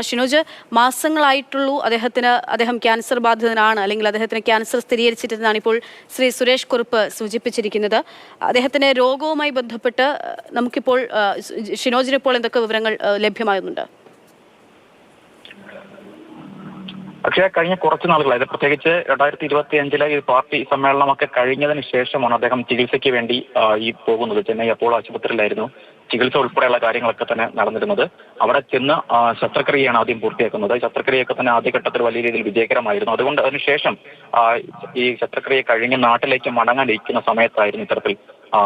ഷിനോജ് മാസങ്ങളായിട്ടുള്ളൂ അദ്ദേഹം ക്യാൻസർ ബാധിതനാണ്, അല്ലെങ്കിൽ അദ്ദേഹത്തിന് ക്യാൻസർ സ്ഥിരീകരിച്ചിട്ടെന്നാണ് ഇപ്പോൾ ശ്രീ സുരേഷ് കുറുപ്പ് സൂചിപ്പിച്ചിരിക്കുന്നത്. അദ്ദേഹത്തിന്റെ രോഗവുമായി ബന്ധപ്പെട്ട് നമുക്കിപ്പോൾ ഷിനോജിന് ഇപ്പോൾ എന്തൊക്കെ വിവരങ്ങൾ ലഭ്യമാകുന്നുണ്ട്? പക്ഷേ കഴിഞ്ഞ കുറച്ച് നാളുകളായത്, പ്രത്യേകിച്ച് 2025 ഈ പാർട്ടി സമ്മേളനമൊക്കെ കഴിഞ്ഞതിന് ശേഷമാണ് അദ്ദേഹം ചികിത്സയ്ക്ക് വേണ്ടി പോകുന്നത്. ചെന്നൈ അപ്പോളോ ആശുപത്രിയിലായിരുന്നു ചികിത്സ ഉൾപ്പെടെയുള്ള കാര്യങ്ങളൊക്കെ തന്നെ നടന്നിരുന്നത്. അവിടെ ചെന്ന് ശസ്ത്രക്രിയയാണ് ആദ്യം പൂർത്തിയാക്കുന്നത്. ശസ്ത്രക്രിയയൊക്കെ തന്നെ ആദ്യഘട്ടത്തിൽ വലിയ രീതിയിൽ വിജയകരമായിരുന്നു. അതുകൊണ്ട് അതിനുശേഷം ഈ ശസ്ത്രക്രിയ കഴിഞ്ഞ് നാട്ടിലേക്ക് മടങ്ങാനിരിക്കുന്ന സമയത്തായിരുന്നു ഇത്തരത്തിൽ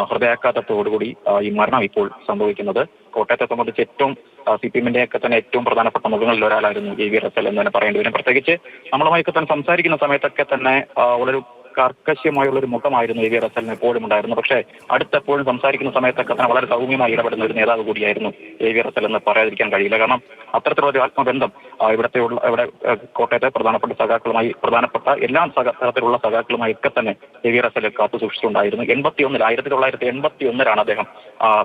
ഹൃദയാഘാതത്തോടുകൂടി ഈ മരണം ഇപ്പോൾ സംഭവിക്കുന്നത്. കോട്ടയത്തെ സംബന്ധിച്ച് ഏറ്റവും CPM-ന്റെ ഒക്കെ തന്നെ ഏറ്റവും പ്രധാനപ്പെട്ട മുഖങ്ങളിൽ ഒരാളായിരുന്നു AV റസൽ എന്ന് തന്നെ പറയേണ്ടി വരും. പ്രത്യേകിച്ച് നമ്മളുമായൊക്കെ തന്നെ സംസാരിക്കുന്ന സമയത്തൊക്കെ തന്നെ വളരെ കർക്കശ്യമായുള്ള ഒരു മുഖമായിരുന്നു AV റസലിന് എപ്പോഴും ഉണ്ടായിരുന്നു. പക്ഷേ അടുത്തെപ്പോഴും സംസാരിക്കുന്ന സമയത്തൊക്കെ തന്നെ വളരെ സൗമ്യമായി ഇടപെടുന്ന ഒരു നേതാവ് കൂടിയായിരുന്നു AV റസൽ എന്ന് പറയാതിരിക്കാൻ കഴിയില്ല. കാരണം അത്തരത്തിലുള്ള ഒരു ആത്മബന്ധം ഇവിടെ കോട്ടയത്തെ പ്രധാനപ്പെട്ട എല്ലാ തരത്തിലുള്ള സഖാക്കളുമായി ഒക്കെ തന്നെ AV റസൽ കാത്തു സൂക്ഷിച്ചിട്ടുണ്ടായിരുന്നു. 1981 അദ്ദേഹം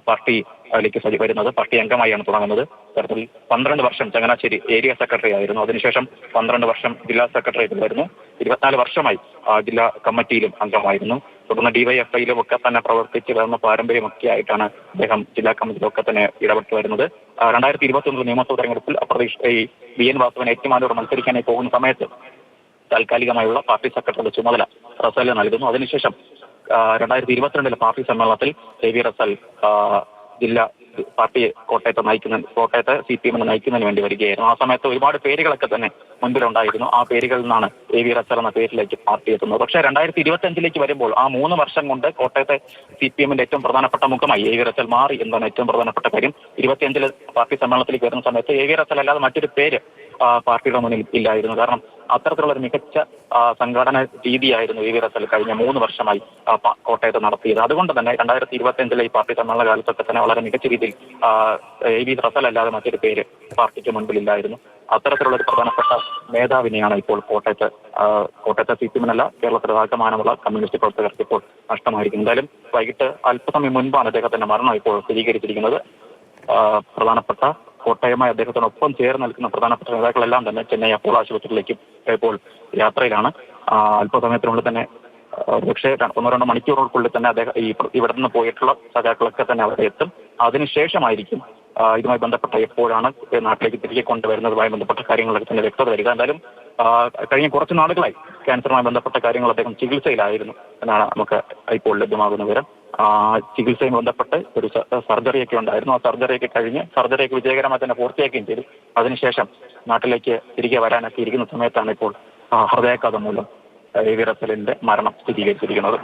പാർട്ടിയിലേക്ക് വരുന്നത്. പാർട്ടി അംഗമായാണ് തുടങ്ങുന്നത്. തരത്തിൽ 12 വർഷം ചങ്ങനാശ്ശേരി ഏരിയ സെക്രട്ടറി ആയിരുന്നു. അതിനുശേഷം 12 വർഷം ജില്ലാ സെക്രട്ടറിയായിരുന്നു. 24 വർഷമായി ജില്ലാ കമ്മിറ്റിയിലും അംഗമായിരുന്നു. തുടർന്ന് DYFI-യിലും ഒക്കെ തന്നെ പ്രവർത്തിച്ച് വരുന്ന പാരമ്പര്യമൊക്കെ ആയിട്ടാണ് അദ്ദേഹം ജില്ലാ കമ്മിറ്റിയിലൊക്കെ തന്നെ ഇടപെട്ട് വരുന്നത്. 2021 നിയമസഭാ തെരഞ്ഞെടുപ്പിൽ VN വാസവൻ ഏറ്റുമാനൂർ മത്സരിക്കാനായി പോകുന്ന സമയത്ത് താൽക്കാലികമായുള്ള പാർട്ടി സെക്രട്ടറിയുടെ ചുമതല റസലിന് നൽകുന്നു. അതിനുശേഷം 2022 പാർട്ടി സമ്മേളനത്തിൽ AV റസൽ ജില്ലാ പാർട്ടിയെ കോട്ടയത്തെ CPM നയിക്കുന്നതിന് വേണ്ടി വരികയായിരുന്നു. ആ സമയത്ത് ഒരുപാട് പേരുകളൊക്കെ തന്നെ മുൻപിലുണ്ടായിരുന്നു. ആ പേരുകളിൽ നിന്നാണ് AV റസൽ എന്ന പേരിലേക്ക് പാർട്ടി എത്തുന്നത്. പക്ഷേ 2025 വരുമ്പോൾ ആ 3 വർഷം കൊണ്ട് കോട്ടയത്തെ CPM-ന്റെ ഏറ്റവും പ്രധാനപ്പെട്ട മുഖമായി AV റസൽ മാറി എന്നതാണ് ഏറ്റവും പ്രധാനപ്പെട്ട കാര്യം. 25 പാർട്ടി സമ്മേളനത്തിലേക്ക് വരുന്ന സമയത്ത് AV റസൽ അല്ലാതെ മറ്റൊരു പേര് പാർട്ടിയുടെ മുന്നിൽ ഇല്ലായിരുന്നു. കാരണം അത്തരത്തിലുള്ള ഒരു മികച്ച സംഘടന രീതിയായിരുന്നു AV റസൽ കഴിഞ്ഞ 3 വർഷമായി കോട്ടയത്ത് നടത്തിയത്. അതുകൊണ്ട് തന്നെ 2025 ഈ പാർട്ടി സമ്മേളന കാലത്തൊക്കെ തന്നെ വളരെ മികച്ച രീതിയിൽ AV റസൽ അല്ലാതെ മറ്റൊരു പേര് പാർട്ടിക്ക് മുൻപിലില്ലായിരുന്നു. അത്തരത്തിലുള്ള ഒരു പ്രധാനപ്പെട്ട നേതാവിനെയാണ് ഇപ്പോൾ കോട്ടയത്തെ CPM-നല്ല കേരളത്തിലെ ആകമാനമുള്ള കമ്മ്യൂണിസ്റ്റ് പ്രവർത്തകർക്ക് ഇപ്പോൾ നഷ്ടമായിരിക്കും. എന്തായാലും വൈകിട്ട് അല്പസമയം മുൻപാണ് അദ്ദേഹത്തിന്റെ മരണം ഇപ്പോൾ സ്ഥിരീകരിച്ചിരിക്കുന്നത്. പ്രധാനപ്പെട്ട കോട്ടയമായി അദ്ദേഹത്തിനൊപ്പം ചേർന്ന് നിൽക്കുന്ന പ്രധാനപ്പെട്ട നേതാക്കളെല്ലാം തന്നെ ചെന്നൈ അപ്പോളോ ആശുപത്രിയിലേക്ക് ഇപ്പോൾ യാത്രയിലാണ്. അല്പസമയത്തിനുള്ളിൽ തന്നെ പക്ഷേ 1-2 മണിക്കൂറുകൾക്കുള്ളിൽ തന്നെ അദ്ദേഹം ഇവിടെ നിന്ന് പോയിട്ടുള്ള സഖാക്കളൊക്കെ തന്നെ അവിടെ എത്തും. അതിനുശേഷമായിരിക്കും ഇതുമായി ബന്ധപ്പെട്ട എപ്പോഴാണ് നാട്ടിലേക്ക് തിരികെ കൊണ്ടുവരുന്നതുമായി ബന്ധപ്പെട്ട കാര്യങ്ങളൊക്കെ തന്നെ വ്യക്തത വരിക. എന്തായാലും കഴിഞ്ഞ കുറച്ച് നാളുകളായി ക്യാൻസറുമായി ബന്ധപ്പെട്ട കാര്യങ്ങൾ അദ്ദേഹം ചികിത്സയിലായിരുന്നു എന്നാണ് നമുക്ക് ഇപ്പോൾ ലഭ്യമാകുന്ന വിവരം. ചികിത്സയുമായി ബന്ധപ്പെട്ട് ഒരു സർജറിയൊക്കെ ഉണ്ടായിരുന്നു. ആ സർജറിയൊക്കെ വിജയകരമായി തന്നെ പൂർത്തിയാക്കുകയും ചെയ്തു. അതിനുശേഷം നാട്ടിലേക്ക് തിരികെ വരാനൊക്കെ ഇരിക്കുന്ന സമയത്താണ് ഇപ്പോൾ ഹൃദയാഘാതം മൂലം AV റസലിന്റെ മരണം സ്ഥിരീകരിച്ചിരിക്കുന്നത്.